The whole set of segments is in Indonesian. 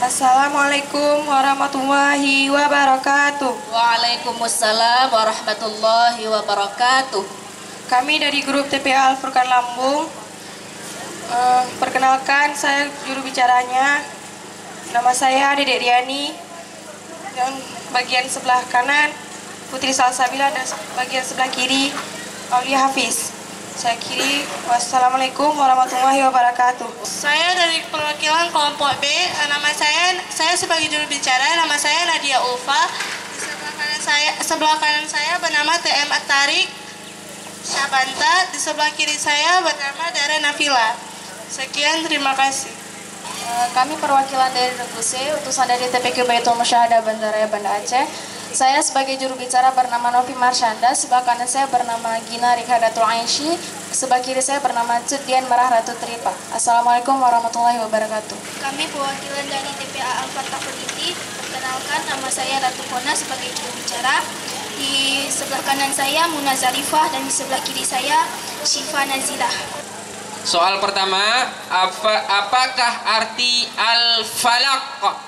Assalamualaikum warahmatullahi wabarakatuh. Waalaikumsalam warahmatullahi wabarakatuh. Kami dari grup TPA Al-Furqan Lambung. Perkenalkan, saya juru bicaranya. Nama saya Dedek Riani. Dan bagian sebelah kanan Putri Salsabila dan bagian sebelah kiri Aulia Hafiz. Saya kiri. Wassalamualaikum warahmatullahi wabarakatuh. Saya dari perwakilan kelompok B. Nama saya sebagai juru bicara. Nama saya Nadia Ulfa. Di sebelah kanan saya bernama TM Atarik Syabanta. Di sebelah kiri saya bernama Dara Nafila. Sekian, terima kasih. Kami perwakilan dari Regu C, utusan dari TPQ Baitul Musyahadah Banda Raya Banda Aceh. Saya sebagai juru bicara bernama Novi Marsyanda, sebelah kanan saya bernama Gina Rikhadatul Ainsyi, sebelah kiri saya bernama Cutian Merah Ratu Tripa. Assalamualaikum warahmatullahi wabarakatuh. Kami perwakilan dari TPA Al-Fatah Peniti. Perkenalkan, nama saya Ratu Kona sebagai juru bicara. Di sebelah kanan saya Muna Zarifah dan di sebelah kiri saya Syifa Nazilah. Soal pertama, apakah arti al-falaq?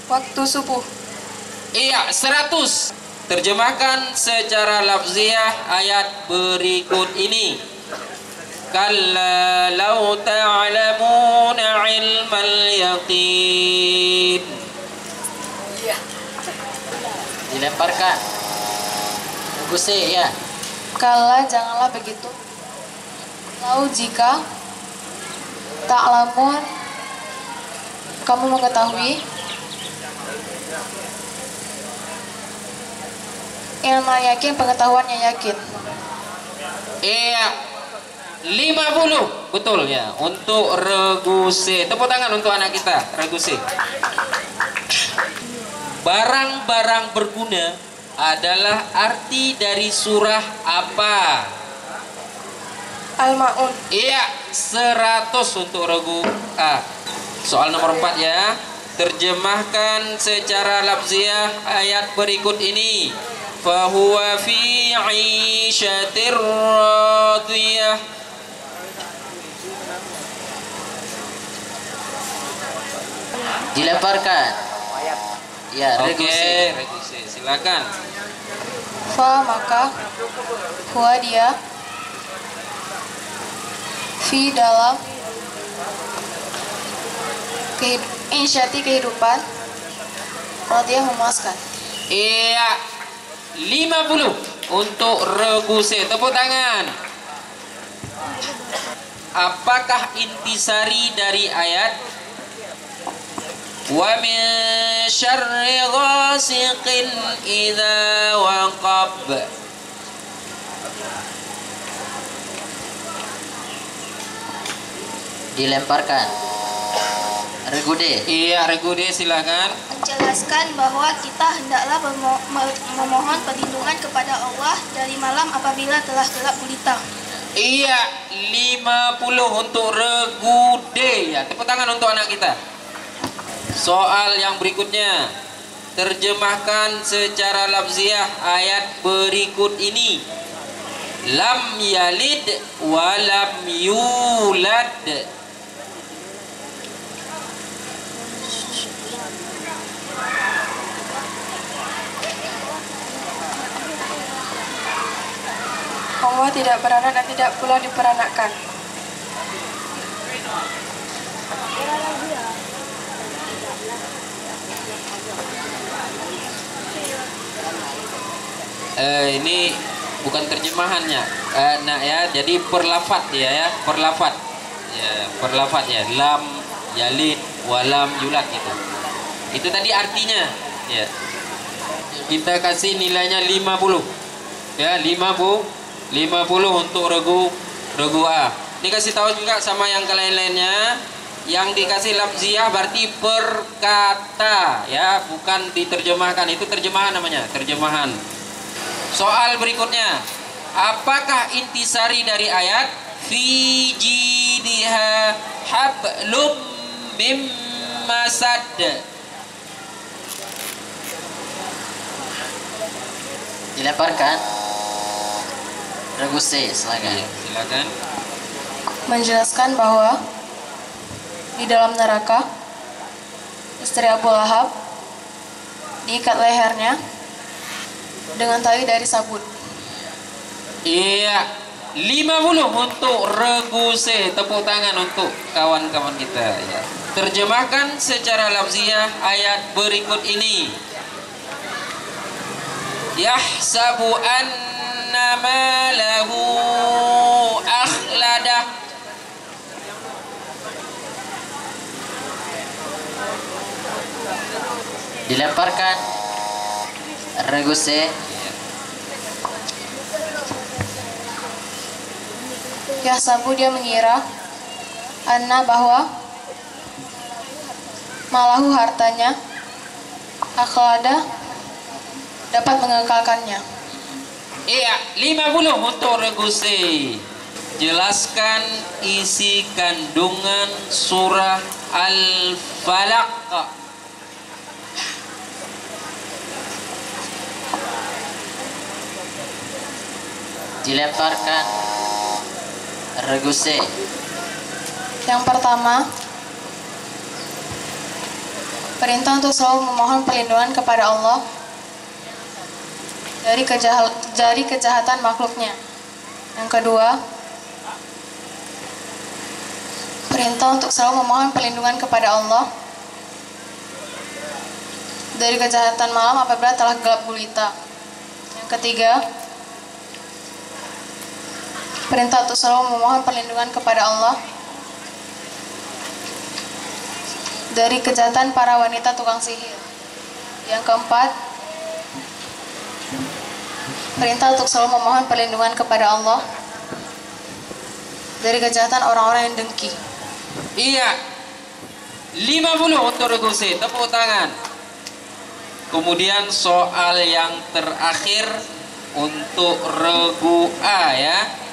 Waktu subuh. Iya, 100. Terjemahkan secara lafziah ayat berikut ini. Kalla law ta'lamuna ilmal yaqin. Dilemparkan. Bagus ya. Kala janganlah begitu. Lau jika ta'lamun kamu mengetahui ilmu yakin pengetahuan yang yakin. Iya, 50 betul ya untuk Regu C. Tepuk tangan untuk anak kita Regu C. Barang-barang berguna adalah arti dari surah apa? Al-Ma'un. Iya, 100 untuk Regu A. Soal nomor 4 ya. Terjemahkan secara lafziah ayat berikut ini. Fahuwa fi 'ishatir radiyah. Dilemparkan. Ya, Oke, Regu C. Regu C, silakan. Fa maka huwa dia fi dalam insyati kehidupan radiyah memuaskan. Iya, 50 untuk Regu C. Tepuk tangan. Apakah intisari dari ayat wa min syarri ghasiqin idza waqab? Dilemparkan. Regu D. Iya, Regu D, silakan. Menjelaskan bahwa kita hendaklah memohon perlindungan kepada Allah dari malam apabila telah gelap gulita. Iya, 50 untuk Regu D ya. Tepuk tangan untuk anak kita. Soal yang berikutnya. Terjemahkan secara lafziah ayat berikut ini. Lam yalid wa lam yulad. Allah tidak beranak dan tidak pula diperanakkan. Ini bukan terjemahannya, nak ya. Jadi perlafat ya, perlafat ya. Lam yalid walam yulad gitu. Itu tadi artinya ya. Kita kasih nilainya 50 ya, 50 untuk Regu A. Ini kasih tahu juga sama yang lain-lainnya. Yang dikasih lafziah berarti perkata ya, bukan diterjemahkan. Itu terjemahan namanya, terjemahan. Soal berikutnya, apakah intisari dari ayat fi jidha hablum mim masad? Dilemparkan. Regu C, silakan. Silakan. Menjelaskan bahwa di dalam neraka. Istri Abu Lahab diikat lehernya dengan tali dari sabut. Iya, 50 untuk regu C. Tepuk tangan untuk kawan-kawan kita ya. Terjemahkan secara lafziah ayat berikut ini. Yahsabu anna malahu akhladah. Dilemparkan regu C. Yahsabu, dia mengira, anna, bahwa, malahu, hartanya, akhlada, dapat mengekalkannya. Iya, 50 untuk regu C. Jelaskan isi kandungan surah Al-Falaq. Dilemparkan regu C. Yang pertama, perintah untuk selalu memohon perlindungan kepada Allah dari kejahatan makhluknya. Yang kedua, perintah untuk selalu memohon perlindungan kepada Allah dari kejahatan malam apabila telah gelap gulita. Yang ketiga, perintah untuk selalu memohon perlindungan kepada Allah dari kejahatan para wanita tukang sihir. Yang keempat, perintah untuk selalu memohon perlindungan kepada Allah dari kejahatan orang-orang yang dengki. Iya, 50 untuk regu C. Tepuk tangan. Kemudian soal yang terakhir untuk regu A ya.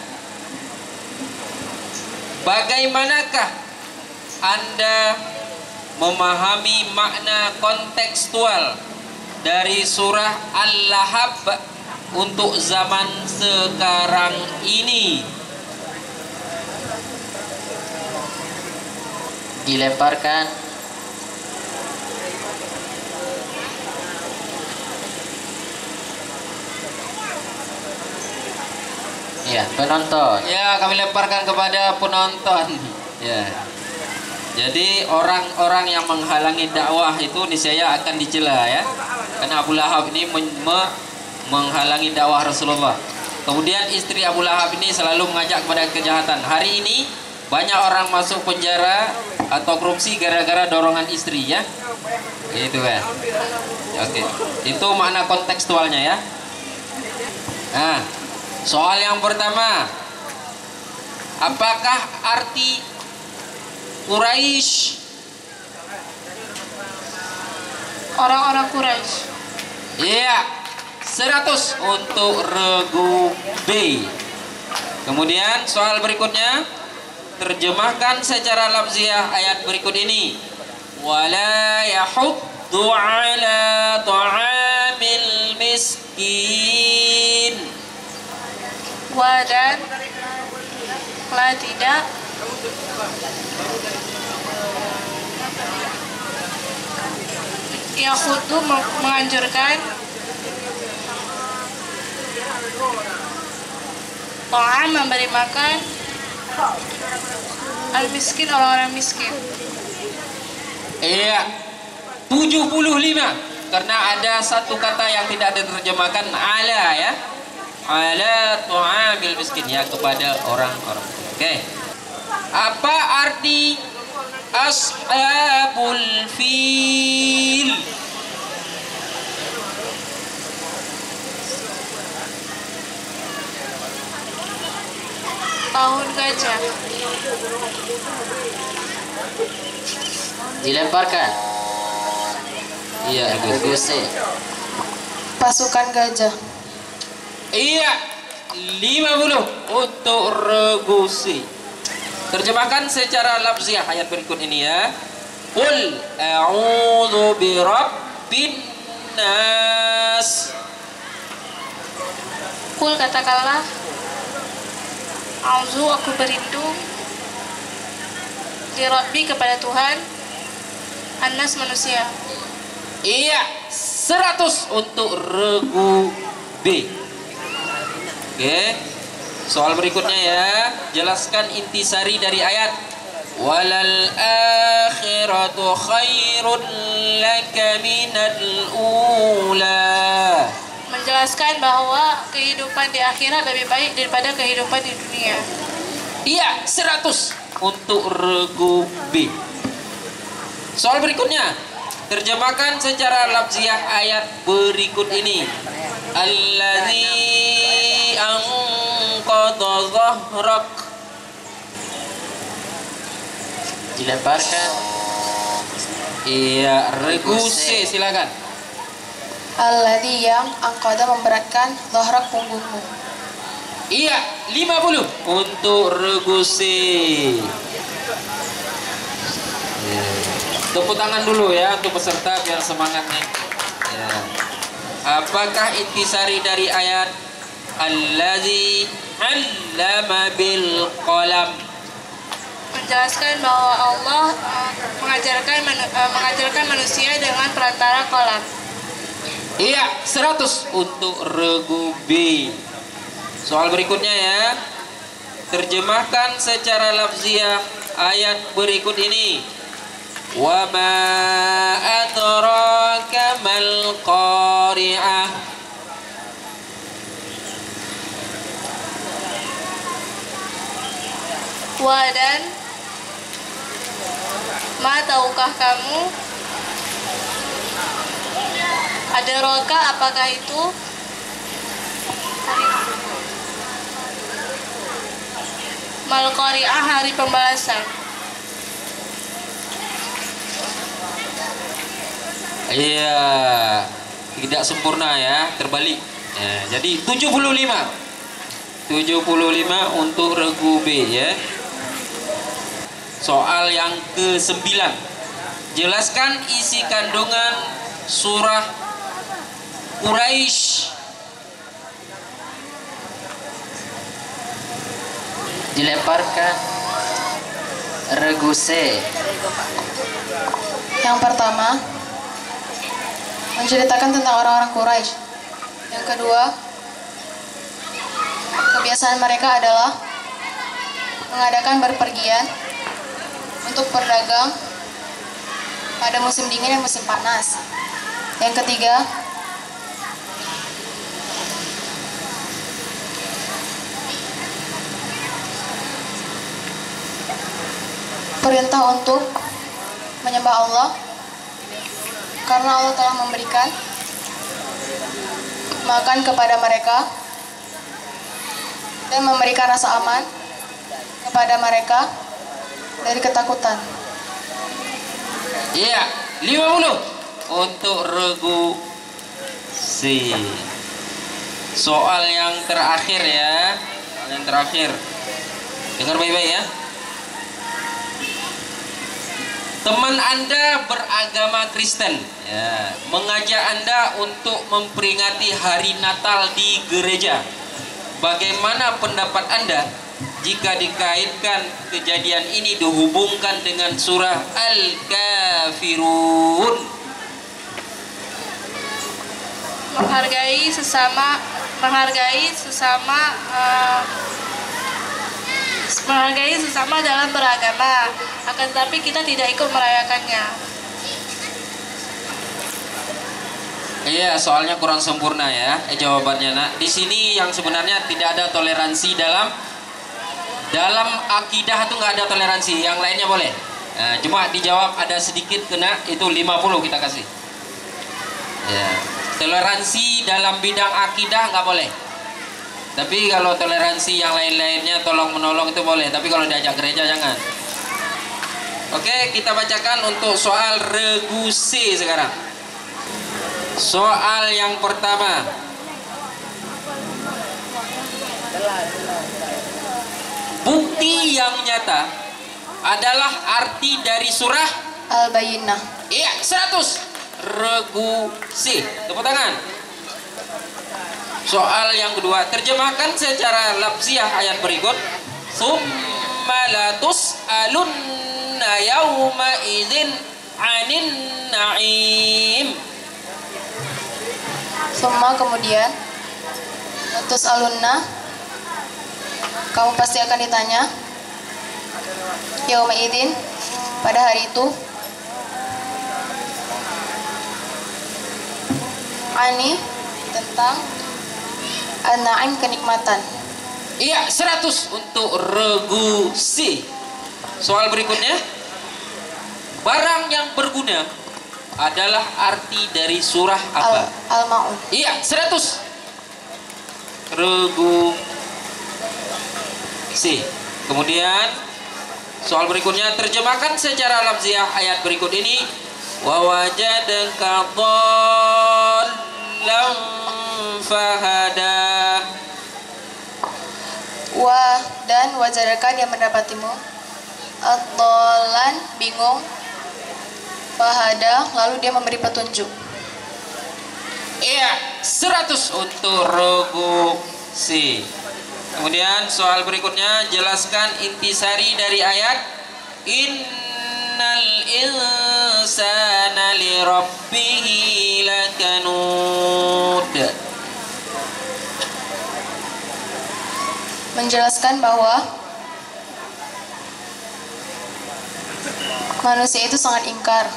Bagaimanakah Anda memahami makna kontekstual dari surah Al-Lahab untuk zaman sekarang ini? Dilemparkan ya penonton. Ya, kami lemparkan kepada penonton. Ya. Jadi orang-orang yang menghalangi dakwah itu niscaya akan dicela ya. Karena Abu Lahab ini menghalangi dakwah Rasulullah. Kemudian istri Abu Lahab ini selalu mengajak kepada kejahatan. Hari ini banyak orang masuk penjara atau korupsi gara-gara dorongan istri ya. Gitu kan. Oke. Itu makna kontekstualnya ya. Nah, soal yang pertama, apakah arti Quraisy? Orang-orang Quraisy. Iya, 100 untuk regu B. Kemudian soal berikutnya, terjemahkan secara lafziah ayat berikut ini. Wala yahuddu ala ta'amil miskin. Dan telah tidak Yahudu menganjurkan ta'am, memberi makan al-miskin, orang-orang miskin. Iya, 75 karena ada satu kata yang tidak diterjemahkan ala ya. Ala tu'amil miskin ya, kepada orang-orang. Oke. Apa arti ashabul fil? Tahun gajah. Dilemparkan Iya, regu C. Pasukan gajah. Iya, 50 untuk regu C. Terjemahkan secara lafziah ayat berikut ini ya. Qul a'udzu birabbin nas. Kul, katakanlah, auzu, aku berlindung Rabbi kepada Tuhan, An-Nas manusia. Iya, 100 untuk regu B. Oke. Soal berikutnya ya. Jelaskan intisari dari ayat walal akhiratu khairun laka minal ula. Menjelaskan bahwa kehidupan di akhirat lebih baik daripada kehidupan di dunia. Iya, 100 untuk regu B. Soal berikutnya, terjemahkan secara lafziah ayat berikut ini. Allazi anqadha dhahrak. Dilemparkan. Iya, regu C, silakan. Alladzi yang angkoda memberatkan dhahrak punggungmu. Iya, 50 untuk regu C. Tepuk tangan dulu ya untuk peserta biar semangatnya. Ya. Apakah intisari dari ayat allazi 'allama bil qalam? Menjelaskan bahwa Allah mengajarkan manusia dengan perantara qalam. Iya, 100 untuk regu B. Soal berikutnya ya. Terjemahkan secara lafziah ayat berikut ini. Wa ma adraka mal qari'ah. Wa dan ma, tahukah kamu? Adraka, apakah itu? Mal qari'ah, hari pembalasan. Iya, tidak sempurna ya, terbalik. Ya, jadi 75 untuk regu B ya. Soal yang ke-9. Jelaskan isi kandungan surah Quraisy. Dilemparkan. Regu C. Yang pertama, menceritakan tentang orang-orang Quraisy. Yang kedua, kebiasaan mereka adalah mengadakan berpergian untuk berdagang pada musim dingin dan musim panas. Yang ketiga, perintah untuk menyembah Allah karena Allah telah memberikan makan kepada mereka dan memberikan rasa aman kepada mereka dari ketakutan. Iya, 50 untuk regu C. Soal yang terakhir ya. Soal yang terakhir. Dengar baik-baik ya. Teman Anda beragama Kristen ya, mengajak Anda untuk memperingati hari Natal di gereja. Bagaimana pendapat Anda jika dikaitkan kejadian ini dihubungkan dengan surah Al-Kafirun? Menghargai sesama dalam beragama, akan tetapi kita tidak ikut merayakannya. Iya, soalnya kurang sempurna ya jawabannya nak. Di sini yang sebenarnya tidak ada toleransi dalam akidah, itu nggak ada toleransi. Yang lainnya boleh. Nah, cuma dijawab ada sedikit kena, itu 50 kita kasih. Ya, toleransi dalam bidang akidah nggak boleh. Tapi kalau toleransi yang lain-lainnya tolong menolong itu boleh. Tapi kalau diajak gereja jangan. Oke, kita bacakan untuk soal regu C sekarang. Soal yang pertama. Bukti yang nyata adalah arti dari surah Al-Bayyinah. Iya, 100. Regu C. Tepuk tangan. Soal yang kedua, terjemahkan secara lafziah ayat berikut. Tsumma la tus'alunna tus'aluna yawma idzin 'anin na'im. Kemudian tus'alunna, kamu pasti akan ditanya, yauma idzin, pada hari itu, ani, tentang an-na'im, kenikmatan. Iya, 100 untuk regu C. Soal berikutnya, barang yang berguna adalah arti dari surah apa? Al-Ma'un. Iya, 100 regu C. Kemudian soal berikutnya, terjemahkan secara lafziah ayat berikut ini. Wa wajadaka dhallan fahada. Dan wajadaka, dia mendapatimu, ad-dhallan, bingung, fahada, lalu dia memberi petunjuk. Iya, 100 untuk regu C. Kemudian soal berikutnya, jelaskan intisari dari ayat innal insana li rabbihi lakanud. Menjelaskan bahwa manusia itu sangat ingkar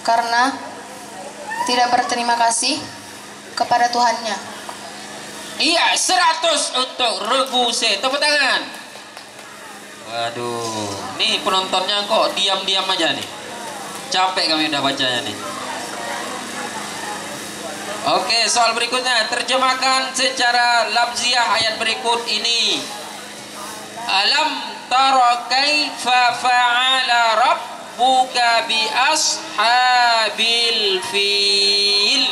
karena tidak berterima kasih kepada Tuhannya. Iya, 100 untuk regu C. Tepuk tangan. Waduh, nih penontonnya kok diam-diam aja nih. Capek kami udah bacanya nih. Oke, soal berikutnya, terjemahkan secara lafziah ayat berikut ini. Alam tara kaifa fa'ala rabbuka bi ashabil fil.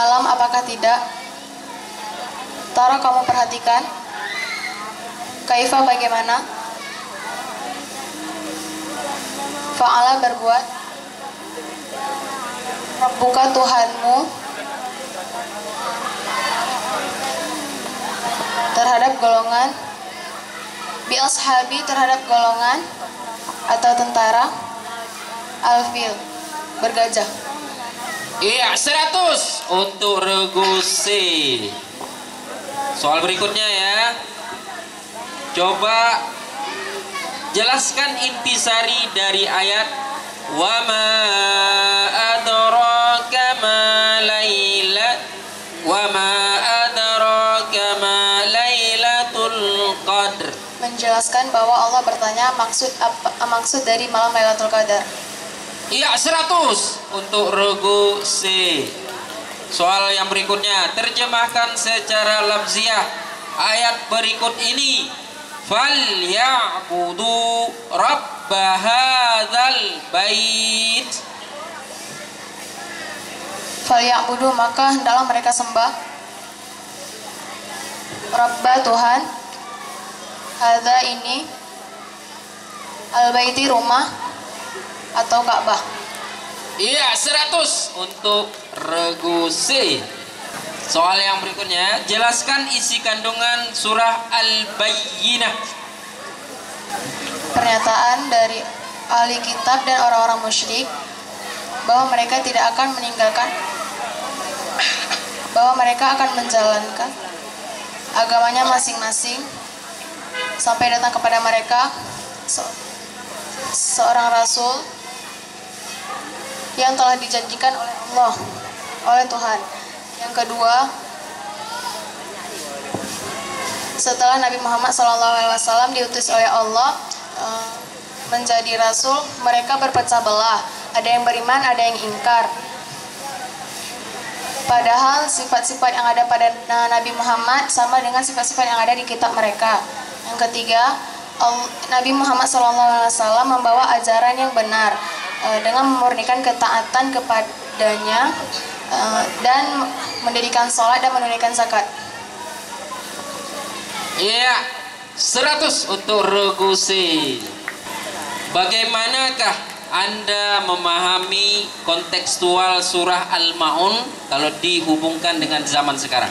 Alam, apakah tidak? Tara, kamu perhatikan. Kaifa, bagaimana? Fa'ala, berbuat. Rabbuka, Tuhanmu, terhadap golongan, bi ashabi, terhadap golongan atau tentara, al-fil, bergajah. Iya, 100 untuk regu C. Soal berikutnya ya. Coba jelaskan intisari dari ayat wa ma adraka ma lailat wa ma adraka ma lailatul qadr. Menjelaskan bahwa Allah bertanya maksud dari malam Lailatul Qadar. Iya, 100 untuk regu C. Soal yang berikutnya, terjemahkan secara lafziah ayat berikut ini. Fal ya'budu rabb hadzal bait. Fal ya'budu, maka hendaklah mereka sembah Rabba, Tuhan, hadza, ini, al-baiti, rumah atau Ka'bah. Iya, 100 untuk regu C. Soal yang berikutnya, jelaskan isi kandungan surah Al-Bayyinah. Pernyataan dari ahli kitab dan orang-orang musyrik bahwa mereka tidak akan meninggalkan, bahwa mereka akan menjalankan agamanya masing-masing sampai datang kepada mereka seorang rasul yang telah dijanjikan oleh Allah, oleh Tuhan. Yang kedua, setelah Nabi Muhammad SAW diutus oleh Allah menjadi rasul, mereka berpecah belah. Ada yang beriman, ada yang ingkar. Padahal sifat-sifat yang ada pada Nabi Muhammad sama dengan sifat-sifat yang ada di kitab mereka. Yang ketiga, Nabi Muhammad SAW membawa ajaran yang benar dengan memurnikan ketaatan kepadanya dan mendirikan sholat dan menunaikan zakat. Iya, 100 untuk regu C. Bagaimanakah Anda memahami kontekstual surah Al-Ma'un kalau dihubungkan dengan zaman sekarang?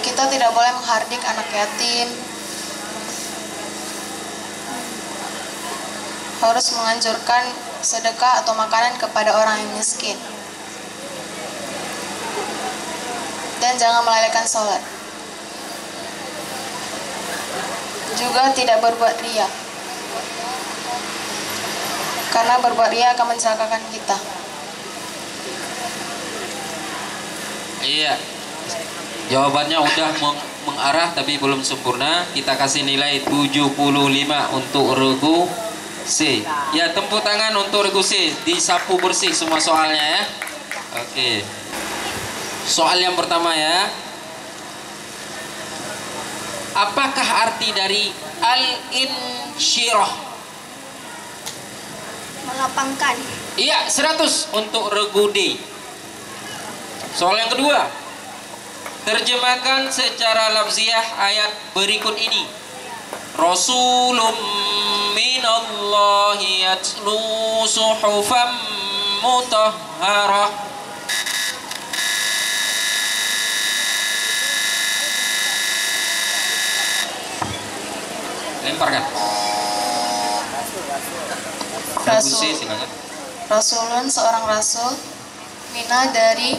Kita tidak boleh menghardik anak yatim. Harus menganjurkan sedekah atau makanan kepada orang yang miskin. Dan jangan melalaikan sholat. Juga tidak berbuat riya. Karena berbuat riya akan mencelakakan kita. Iya. Jawabannya udah mengarah tapi belum sempurna. Kita kasih nilai 75 untuk regu C. Ya, tepuk tangan untuk regu C. Disapu bersih semua soalnya ya. Oke. Soal yang pertama ya. Apakah arti dari al-insyirah? Melapangkan. Iya, 100 untuk regu D. Soal yang kedua. Terjemahkan secara lafziah ayat berikut ini. Rasulun minallahi yatlu suhufan mutahharah. Lemparkan. Rasulun seorang rasul, mina dari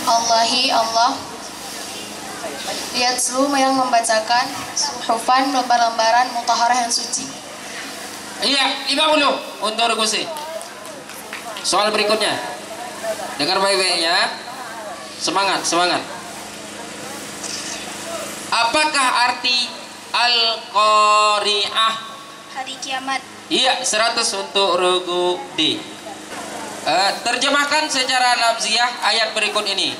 Allahi Allah, yatslu yang membacakan suhufan lembar-lembaran mutahharah yang suci. Iya, 50 untuk regu C. Soal berikutnya. Dengar baik-baik ya. Semangat, semangat. Apakah arti al-qari'ah? Hari kiamat. Iya, 100 untuk regu D. Terjemahkan secara lafziah ayat berikut ini.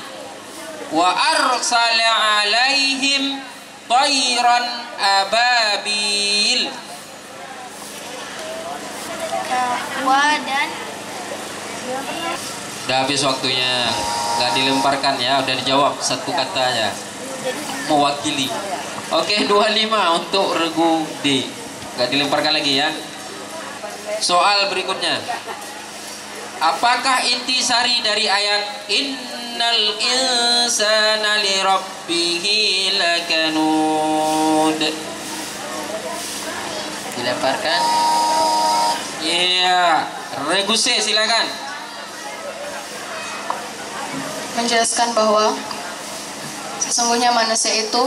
Wa arsala alaihim tayran ababil. Wa dan Udah habis waktunya. Gak dilemparkan ya, udah dijawab satu kata aja. Mewakili. Oke, 25 untuk regu D. Gak dilemparkan lagi ya. Soal berikutnya. Apakah intisari dari ayat innal insana li rabbihi lakanud? Dilemparkan. Iya, regu C silakan. Menjelaskan bahwa sesungguhnya manusia itu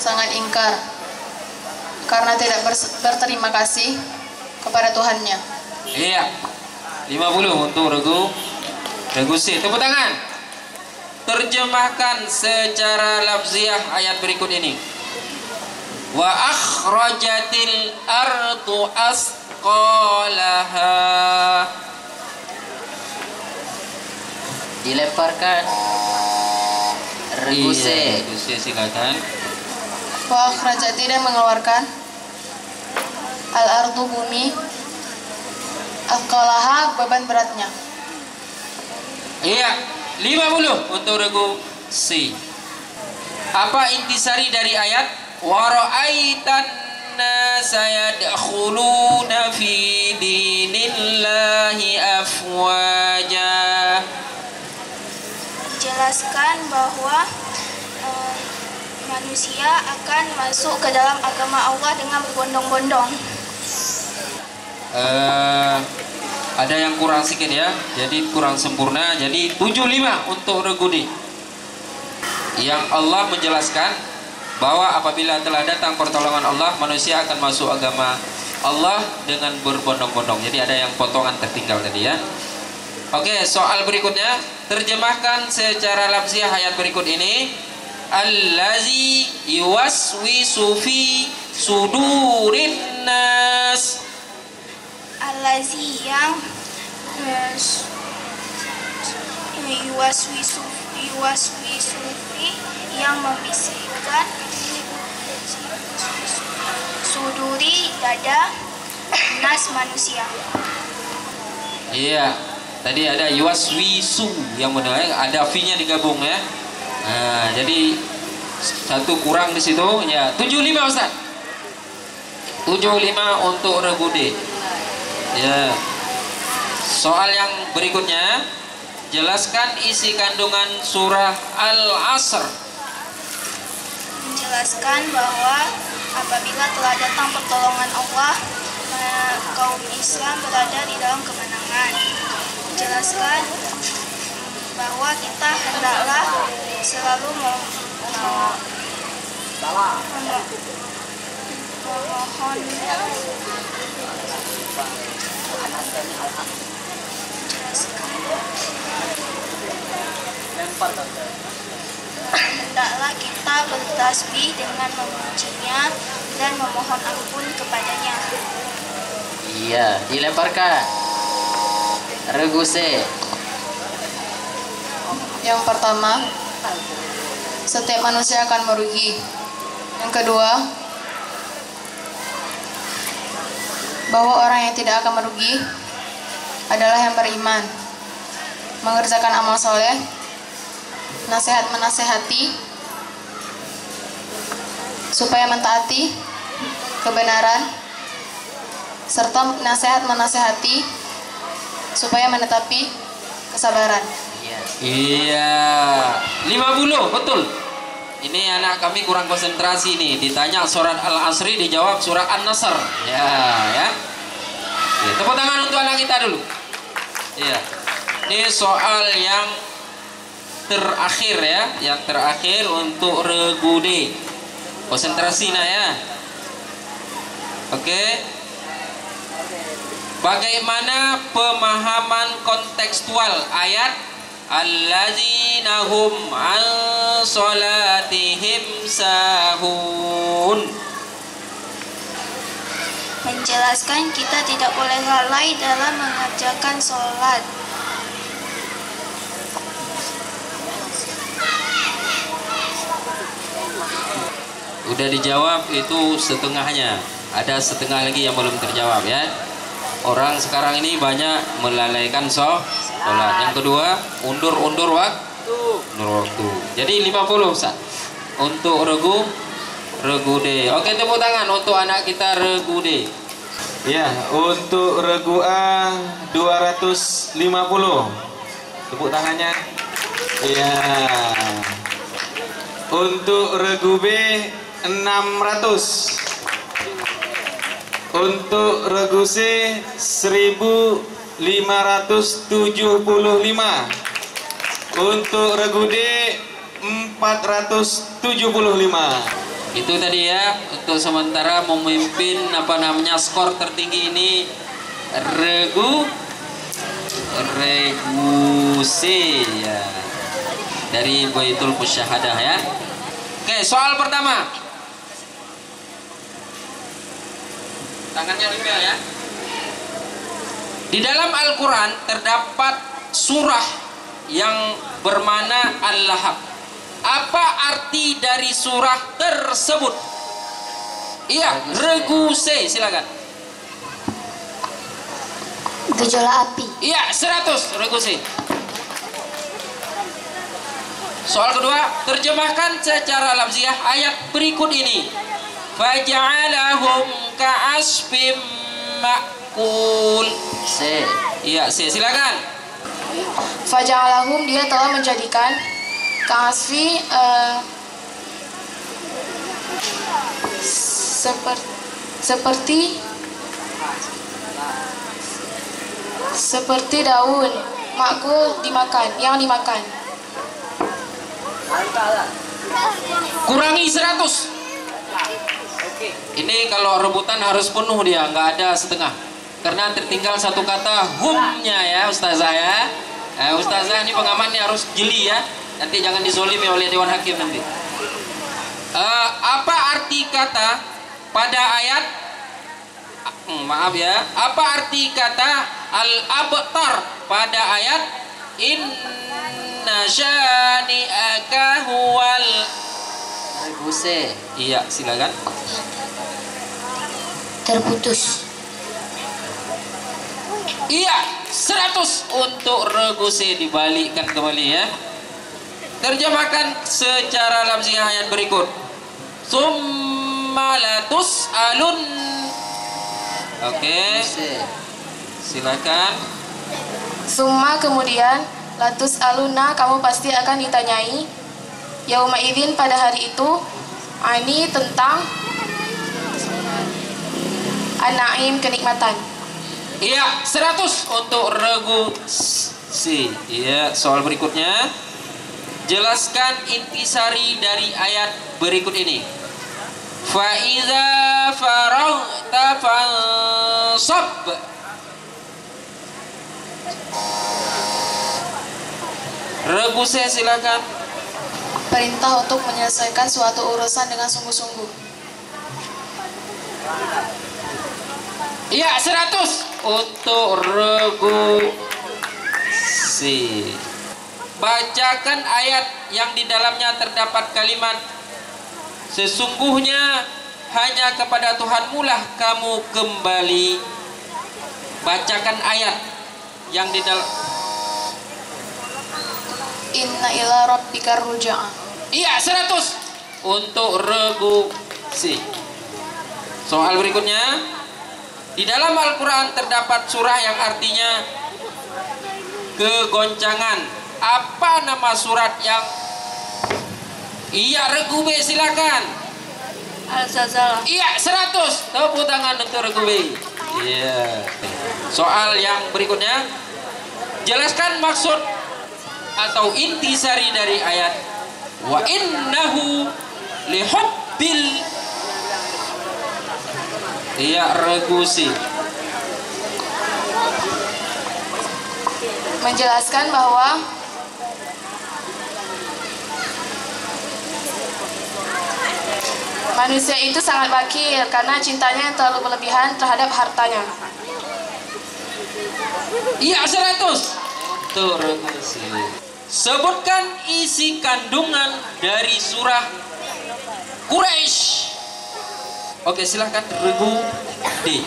sangat ingkar karena tidak berterima kasih kepada Tuhannya. Iya, 50 untuk regu C. Tepuk tangan. Terjemahkan secara lafziah ayat berikut ini. Wa akhrajatil ardu asqalaha. Dilemparkan. Regu C. Regu C silakan. Wa akhrajati dan mengeluarkan al-ardu bumi asqalaha beban beratnya. Iya, 50 untuk regu C. Apa intisari dari ayat wa ra'aitan nasa yadkhuluna fi dinillahi afwaja? Dijelaskan bahwa manusia akan masuk ke dalam agama Allah dengan berbondong-bondong. Ada yang kurang sedikit ya, jadi kurang sempurna. Jadi 75 untuk regu D. Yang Allah menjelaskan bahwa apabila telah datang pertolongan Allah, manusia akan masuk agama Allah dengan berbondong-bondong. Jadi ada yang potongan tertinggal tadi ya. Oke, soal berikutnya. Terjemahkan secara lafziah ayat berikut ini. Allazi yuwaswisu fi sudurin nas. Allazi yang yuwaswisu yang membisikkan suduri dada nas manusia. Iya, tadi ada yuwaswisu yang benar, ada v-nya digabung ya. Nah, jadi satu kurang di situ ya. 75 Ustaz. 75 untuk regu D. Ya. Soal yang berikutnya, jelaskan isi kandungan surah Al-Asr. menjelaskan bahwa apabila telah datang pertolongan Allah, kaum Islam berada di dalam kemenangan. Menjelaskan bahwa kita hendaklah selalu memohon hendaklah kita bertasbih dengan memujinya dan memohon ampun kepadanya. Iya, dilemparkan. Regu C. Yang pertama, setiap manusia akan merugi. Yang kedua, bahwa orang yang tidak akan merugi adalah yang beriman, mengerjakan amal soleh, nasihat menasehati, supaya mentaati kebenaran, serta nasihat menasehati, supaya menetapi kesabaran. Iya, 50 betul. Ini anak kami kurang konsentrasi nih. Ditanya surat Al-Asri, dijawab surat An-Nasr. Ya. Tepuk tangan untuk anak kita dulu. Iya. Ini soal yang terakhir ya, yang terakhir untuk regu D. Konsentrasi nah ya. Oke. Bagaimana pemahaman kontekstual ayat alladzina hum an salatihim sahun? Menjelaskan kita tidak boleh lalai dalam mengerjakan sholat. Udah dijawab itu setengahnya, ada setengah lagi yang belum terjawab ya. Orang sekarang ini banyak melalaikan sholat. Yang kedua, undur waktu. Jadi 50 Ustaz. Untuk regu D. Oke, tepuk tangan untuk anak kita regu D. Ya, untuk regu A 250. Tepuk tangannya. Ya. Untuk regu B 600. Untuk regu C 1575. Untuk regu D 475. Itu tadi ya, untuk sementara memimpin skor tertinggi ini regu C ya, dari Baitul Musyahadah ya. Oke, soal pertama. Tangannya juga ya. Di dalam Al-Quran terdapat surah yang bermana Al-Lahab. Apa arti dari surah tersebut? Iya, regu C, silakan. Gejolak api. Iya, 100 regu C. Soal kedua, terjemahkan secara lafziah ayat berikut ini. Faja'alahum ka'asfim ma'kul. C. Iya, C, silakan. Faja'alahum, dia telah menjadikan ka'asfi seperti daun makul yang dimakan. Kurangi 100. Ini kalau rebutan harus penuh dia, nggak ada setengah. Karena tertinggal satu kata humnya ya Ustazah ya. Ustazah ini pengamannya harus jeli ya. Nanti jangan dizolimi oleh Dewan Hakim nanti. Apa arti kata pada ayat? Maaf ya. Apa arti kata al-abtar pada ayat inna syani'aka huwal? Regu C. Iya, silakan. Terputus. Iya, 100 untuk regu C, dibalikkan kembali ya. Terjemahkan secara lafziah ayat berikut. Summa latus'alun. Oke. Silakan. Summa, kemudian, latus aluna, kamu pasti akan ditanyai. Yauma idzin, pada hari itu, Ini tentang An-Naim, kenikmatan. Iya, 100 untuk regu C. Iya, soal berikutnya. Jelaskan intisari dari ayat berikut ini. Fa'iza faraghta fansab. Regu C, silakan. Perintah untuk menyelesaikan suatu urusan dengan sungguh-sungguh. Iya, 100 untuk regu C. Bacakan ayat yang di dalamnya terdapat kalimat sesungguhnya hanya kepada Tuhanmu lah kamu kembali. Bacakan ayat yang di dalam. Inna ila rabbika rujaa. Iya, 100 untuk regu C. Soal berikutnya. Di dalam Al-Quran terdapat surah yang artinya kegoncangan. Apa nama surat yang? Iya, regu B, silakan. Al-Zalzalah. Iya, 100. Tepuk tangan untuk regu B. Iya. Soal yang berikutnya. Jelaskan maksud atau intisari dari ayat wa innahu lihubbil. Iya, regu C. Menjelaskan bahwa manusia itu sangat bakil karena cintanya yang terlalu berlebihan terhadap hartanya. Iya, 100. Tuh, regu C. Sebutkan isi kandungan dari surah Quraisy. Oke, silahkan regu D.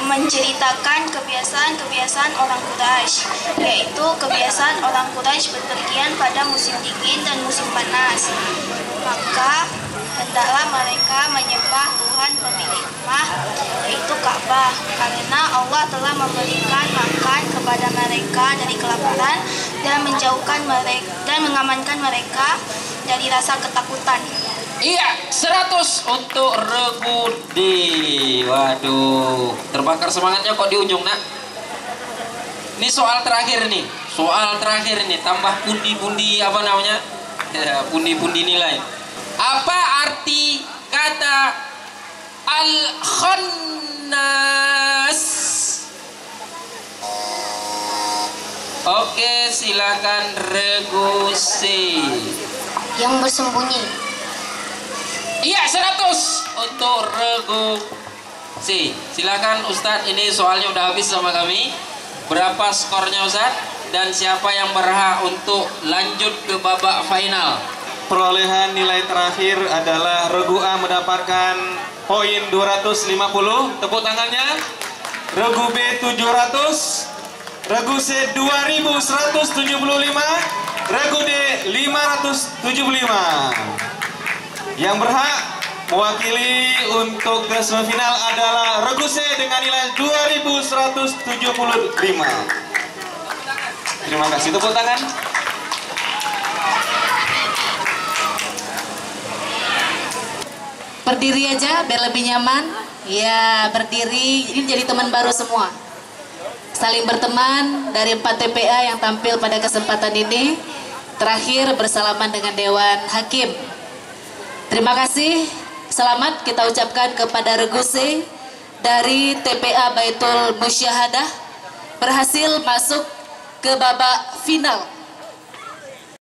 Menceritakan kebiasaan-kebiasaan orang Quraisy, yaitu kebiasaan orang Quraisy berpergian pada musim dingin dan musim panas. Maka hendaklah mereka menyembah Tuhan pemilik rumah, yaitu Ka'bah, karena Allah telah memberikan makan kepada mereka dari kelaparan dan menjauhkan mereka dan mengamankan mereka dari rasa ketakutan. Iya, 100 untuk regu D. Waduh, terbakar semangatnya kok di ujung, nak. Ini soal terakhir nih. Soal terakhir nih, tambah pundi-pundi apa namanya? Ya, pundi-pundi nilai. Apa arti kata al-khannas? Oke, silakan regu C. Yang bersembunyi. Iya, 100 untuk regu C. Silakan Ustadz, ini soalnya udah habis sama kami. Berapa skornya Ustadz? Dan siapa yang berhak untuk lanjut ke babak final? Perolehan nilai terakhir adalah regu A mendapatkan poin 250. Tepuk tangannya. Regu B 700. Regu C 2175. Regu D 575. Yang berhak mewakili untuk ke semifinal adalah regu C dengan nilai 2175. Terima kasih, tepuk tangan. Berdiri aja biar lebih nyaman. Ya, berdiri. Ini jadi teman baru semua. Saling berteman dari 4 TPA yang tampil pada kesempatan ini. Terakhir bersalaman dengan Dewan Hakim. Terima kasih, selamat kita ucapkan kepada regu C dari TPA Baitul Musyahadah berhasil masuk ke babak final.